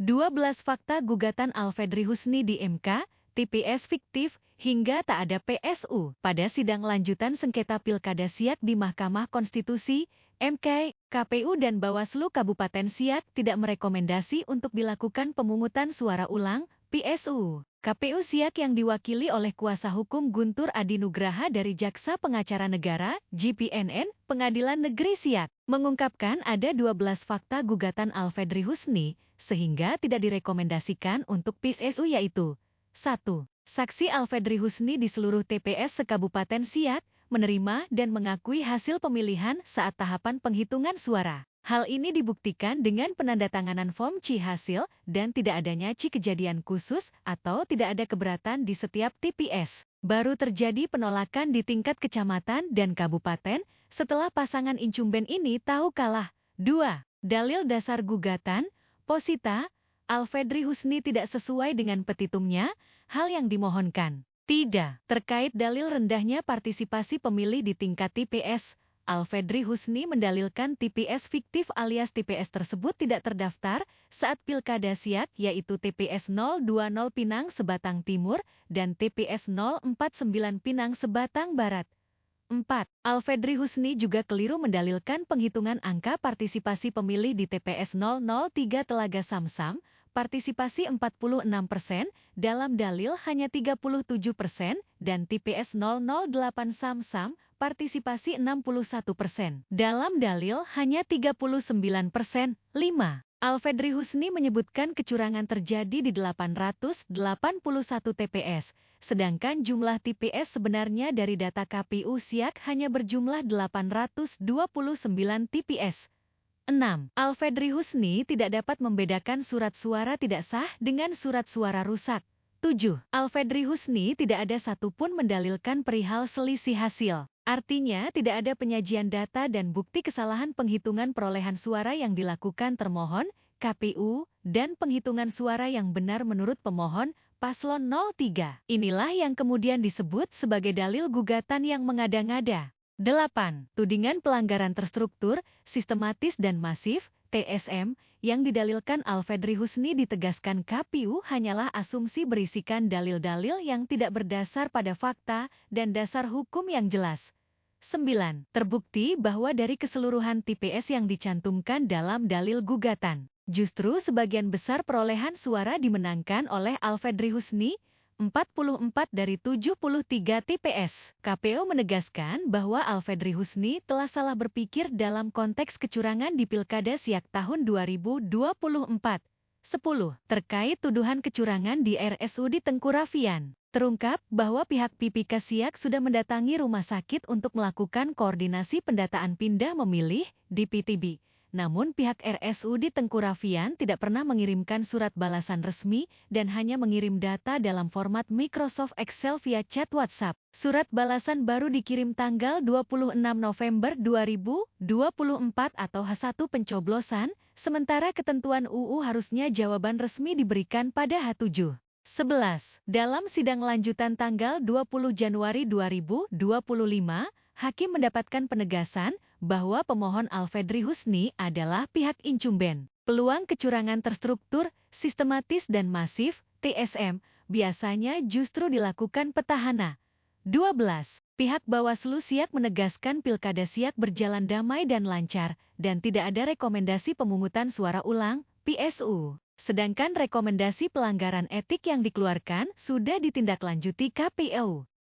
12 fakta gugatan Alfedri Husni di MK, TPS fiktif, hingga tak ada PSU. Pada sidang lanjutan sengketa Pilkada Siak di Mahkamah Konstitusi, MK, KPU dan Bawaslu Kabupaten Siak tidak merekomendasi untuk dilakukan pemungutan suara ulang, PSU. KPU Siak yang diwakili oleh kuasa hukum Guntur Adi Nugraha dari Jaksa Pengacara Negara, JPNN, Pengadilan Negeri Siak, mengungkapkan ada 12 fakta gugatan Alfedri Husni, sehingga tidak direkomendasikan untuk PSU yaitu 1. Saksi Alfedri Husni di seluruh TPS se-Kabupaten Siak menerima dan mengakui hasil pemilihan saat tahapan penghitungan suara. Hal ini dibuktikan dengan penandatanganan form C hasil dan tidak adanya C kejadian khusus atau tidak ada keberatan di setiap TPS. Baru terjadi penolakan di tingkat kecamatan dan kabupaten setelah pasangan incumbent ini tahu kalah. 2. Dalil dasar gugatan, Posita, Alfedri Husni tidak sesuai dengan petitumnya, hal yang dimohonkan. Tidak. Terkait dalil rendahnya partisipasi pemilih di tingkat TPS, Alfedri Husni mendalilkan TPS fiktif alias TPS tersebut tidak terdaftar saat Pilkada Siak yaitu TPS 020 Pinang Sebatang Timur dan TPS 049 Pinang Sebatang Barat. 4. Alfedri Husni juga keliru mendalilkan penghitungan angka partisipasi pemilih di TPS 003 Telaga Samsam, partisipasi 46%, dalam dalil hanya 37%, dan TPS 008 Samsam, partisipasi 61%, dalam dalil hanya 39%. 5. Alfedri Husni menyebutkan kecurangan terjadi di 881 TPS, sedangkan jumlah TPS sebenarnya dari data KPU Siak hanya berjumlah 829 TPS. 6. Alfedri Husni tidak dapat membedakan surat suara tidak sah dengan surat suara rusak. 7. Alfedri Husni tidak ada satupun mendalilkan perihal selisih hasil. Artinya tidak ada penyajian data dan bukti kesalahan penghitungan perolehan suara yang dilakukan termohon, KPU, dan penghitungan suara yang benar menurut pemohon, Paslon 03. Inilah yang kemudian disebut sebagai dalil gugatan yang mengada-ngada. 8. Tudingan pelanggaran terstruktur, sistematis dan masif, TSM, yang didalilkan Alfedri Husni ditegaskan KPU hanyalah asumsi berisikan dalil-dalil yang tidak berdasar pada fakta dan dasar hukum yang jelas. 9. Terbukti bahwa dari keseluruhan TPS yang dicantumkan dalam dalil gugatan, justru sebagian besar perolehan suara dimenangkan oleh Alfedri Husni, 44 dari 73 TPS. KPU menegaskan bahwa Alfedri Husni telah salah berpikir dalam konteks kecurangan di Pilkada Siak tahun 2024. 10. Terkait tuduhan kecurangan di RSUD Tengku Rafian, terungkap bahwa pihak PPK Siak sudah mendatangi rumah sakit untuk melakukan koordinasi pendataan pindah memilih di PTB. Namun pihak RSUD Tengku Rafian tidak pernah mengirimkan surat balasan resmi dan hanya mengirim data dalam format Microsoft Excel via chat WhatsApp. Surat balasan baru dikirim tanggal 26 November 2024 atau H1 pencoblosan, sementara ketentuan UU harusnya jawaban resmi diberikan pada H7. 11. Dalam sidang lanjutan tanggal 20 Januari 2025, Hakim mendapatkan penegasan bahwa pemohon Alfedri Husni adalah pihak incumbent. Peluang kecurangan terstruktur, sistematis dan masif, TSM, biasanya justru dilakukan petahana. 12. Pihak Bawaslu Siak menegaskan Pilkada Siak berjalan damai dan lancar, dan tidak ada rekomendasi pemungutan suara ulang, PSU. Sedangkan rekomendasi pelanggaran etik yang dikeluarkan sudah ditindaklanjuti KPU.